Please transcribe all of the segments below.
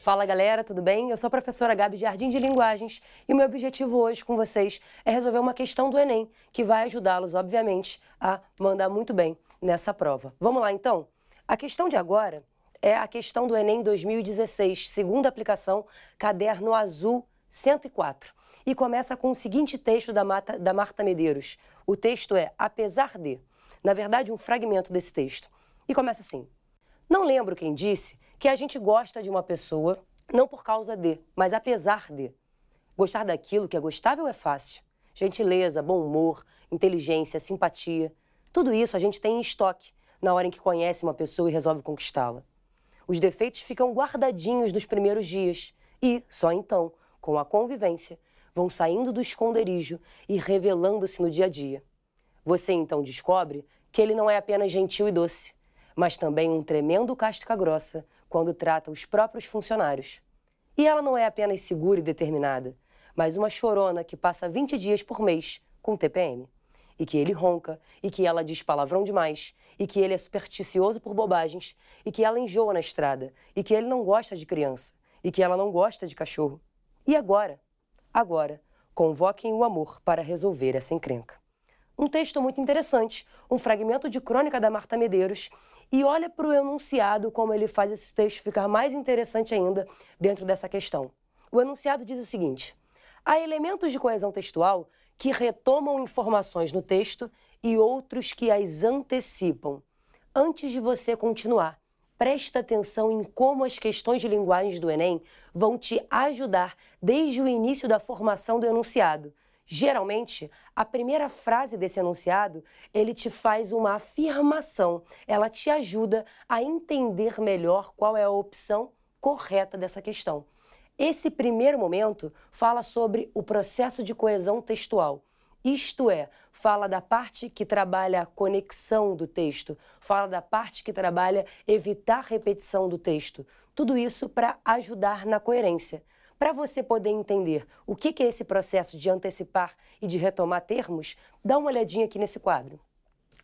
Fala galera, tudo bem? Eu sou a professora Gabi Jardim de Linguagens e o meu objetivo hoje com vocês é resolver uma questão do Enem que vai ajudá-los, obviamente, a mandar muito bem nessa prova. Vamos lá então? A questão de agora é a questão do Enem 2016, segunda aplicação, caderno azul 104. E começa com o seguinte texto da Marta Medeiros. O texto é Apesar de. Na verdade, um fragmento desse texto. E começa assim. Não lembro quem disse que a gente gosta de uma pessoa não por causa de, mas apesar de. Gostar daquilo que é gostável é fácil. Gentileza, bom humor, inteligência, simpatia. Tudo isso a gente tem em estoque na hora em que conhece uma pessoa e resolve conquistá-la. Os defeitos ficam guardadinhos nos primeiros dias e, só então, com a convivência, vão saindo do esconderijo e revelando-se no dia a dia. Você então descobre que ele não é apenas gentil e doce, mas também um tremendo casca-grossa quando trata os próprios funcionários. E ela não é apenas segura e determinada, mas uma chorona que passa 20 dias por mês com TPM. E que ele ronca, e que ela diz palavrão demais, e que ele é supersticioso por bobagens, e que ela enjoa na estrada, e que ele não gosta de criança, e que ela não gosta de cachorro. E agora? Agora, convoquem o amor para resolver essa encrenca. Um texto muito interessante, um fragmento de crônica da Marta Medeiros, e olha para o enunciado como ele faz esse texto ficar mais interessante ainda dentro dessa questão. O enunciado diz o seguinte: há elementos de coesão textual que retomam informações no texto e outros que as antecipam. Antes de você continuar, presta atenção em como as questões de linguagens do Enem vão te ajudar desde o início da formação do enunciado. Geralmente, a primeira frase desse enunciado, ele te faz uma afirmação, ela te ajuda a entender melhor qual é a opção correta dessa questão. Esse primeiro momento fala sobre o processo de coesão textual. Isto é, fala da parte que trabalha a conexão do texto, fala da parte que trabalha evitar repetição do texto. Tudo isso para ajudar na coerência. Para você poder entender o que é esse processo de antecipar e de retomar termos, dá uma olhadinha aqui nesse quadro.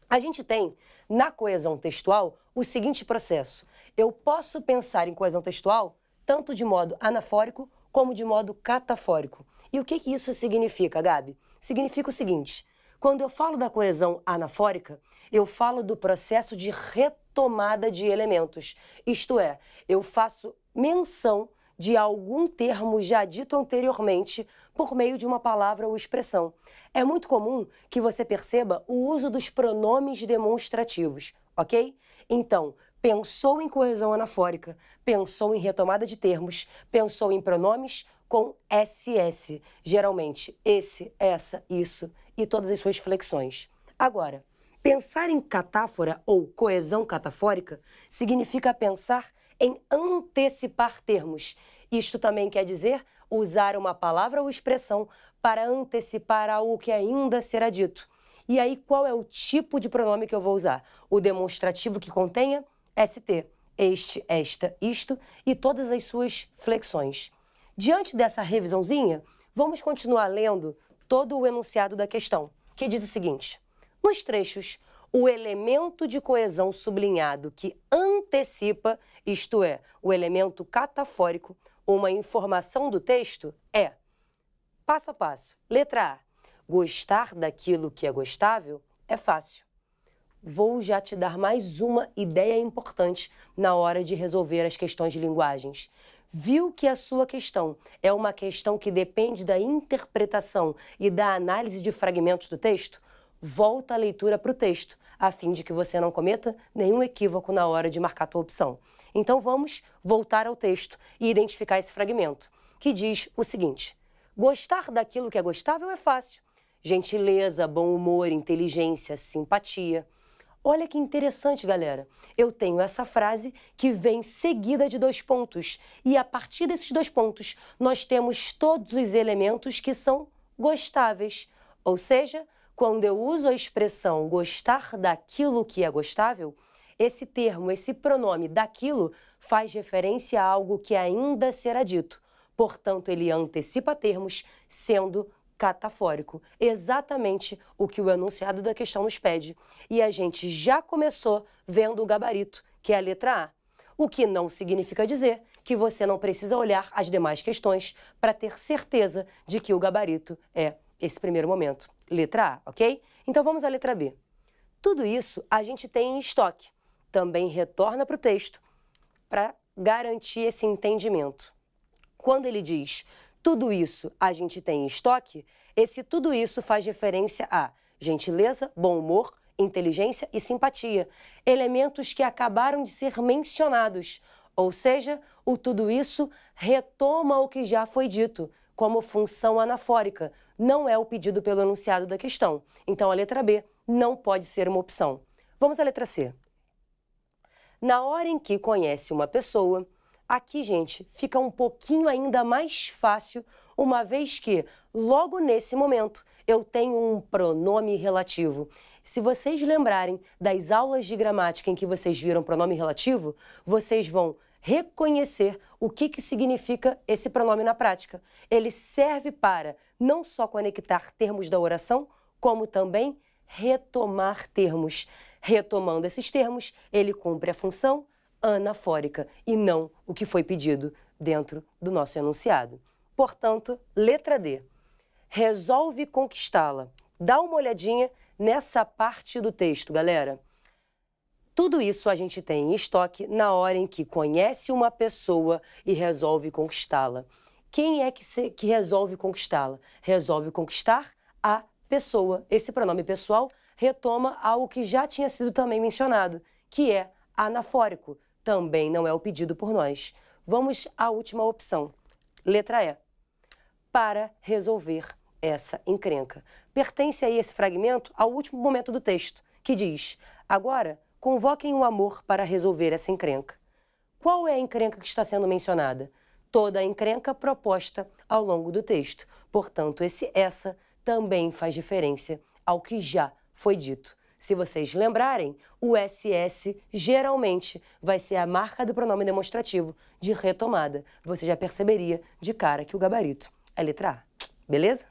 A gente tem, na coesão textual, o seguinte processo. Eu posso pensar em coesão textual tanto de modo anafórico como de modo catafórico. E o que isso significa, Gabi? Significa o seguinte: quando eu falo da coesão anafórica, eu falo do processo de retomada de elementos. Isto é, eu faço menção de algum termo já dito anteriormente por meio de uma palavra ou expressão. É muito comum que você perceba o uso dos pronomes demonstrativos, ok? Então, pensou em coesão anafórica, pensou em retomada de termos, pensou em pronomes com SS, geralmente esse, essa, isso e todas as suas flexões. Agora, pensar em catáfora ou coesão catafórica significa pensar em antecipar termos. Isto também quer dizer usar uma palavra ou expressão para antecipar algo que ainda será dito. E aí, qual é o tipo de pronome que eu vou usar? O demonstrativo que contenha ST, este, esta, isto e todas as suas flexões. Diante dessa revisãozinha, vamos continuar lendo todo o enunciado da questão, que diz o seguinte: nos trechos, o elemento de coesão sublinhado que antecipa, isto é, o elemento catafórico, uma informação do texto é: passo a passo. Letra A. Gostar daquilo que é gostável é fácil. Vou já te dar mais uma ideia importante na hora de resolver as questões de linguagens. Viu que a sua questão é uma questão que depende da interpretação e da análise de fragmentos do texto? Volta a leitura para o texto, a fim de que você não cometa nenhum equívoco na hora de marcar a tua opção. Então vamos voltar ao texto e identificar esse fragmento, que diz o seguinte: gostar daquilo que é gostável é fácil. Gentileza, bom humor, inteligência, simpatia. Olha que interessante, galera. Eu tenho essa frase que vem seguida de 2 pontos. E a partir desses 2 pontos, nós temos todos os elementos que são gostáveis. Ou seja, quando eu uso a expressão gostar daquilo que é gostável, esse termo, esse pronome daquilo, faz referência a algo que ainda será dito. Portanto, ele antecipa termos, sendo catafórico. Exatamente o que o enunciado da questão nos pede. E a gente já começou vendo o gabarito, que é a letra A. O que não significa dizer que você não precisa olhar as demais questões para ter certeza de que o gabarito é esse primeiro momento. Letra A, ok? Então vamos à letra B. Tudo isso a gente tem em estoque. Também retorna para o texto para garantir esse entendimento. Quando ele diz tudo isso a gente tem em estoque, esse tudo isso faz referência a gentileza, bom humor, inteligência e simpatia, elementos que acabaram de ser mencionados. Ou seja, o tudo isso retoma o que já foi dito, como função anafórica. Não é o pedido pelo enunciado da questão. Então, a letra B não pode ser uma opção. Vamos à letra C. Na hora em que conhece uma pessoa, aqui, gente, fica um pouquinho ainda mais fácil, uma vez que, logo nesse momento, eu tenho um pronome relativo. Se vocês lembrarem das aulas de gramática em que vocês viram pronome relativo, vocês vão reconhecer o que significa esse pronome na prática. Ele serve para não só conectar termos da oração, como também retomar termos. Retomando esses termos, ele cumpre a função anafórica e não o que foi pedido dentro do nosso enunciado. Portanto, letra D. Resolve conquistá-la. Dá uma olhadinha nessa parte do texto, galera. Tudo isso a gente tem em estoque na hora em que conhece uma pessoa e resolve conquistá-la. Quem é que resolve conquistá-la? Resolve conquistar a pessoa. Esse pronome pessoal retoma algo que já tinha sido também mencionado, que é anafórico. Também não é o pedido por nós. Vamos à última opção. Letra E. Para resolver essa encrenca. Pertence aí esse fragmento ao último momento do texto, que diz: agora, convoquem o amor para resolver essa encrenca. Qual é a encrenca que está sendo mencionada? Toda a encrenca proposta ao longo do texto. Portanto, essa também faz referência ao que já foi dito. Se vocês lembrarem, o SS geralmente vai ser a marca do pronome demonstrativo de retomada. Você já perceberia de cara que o gabarito é letra A. Beleza?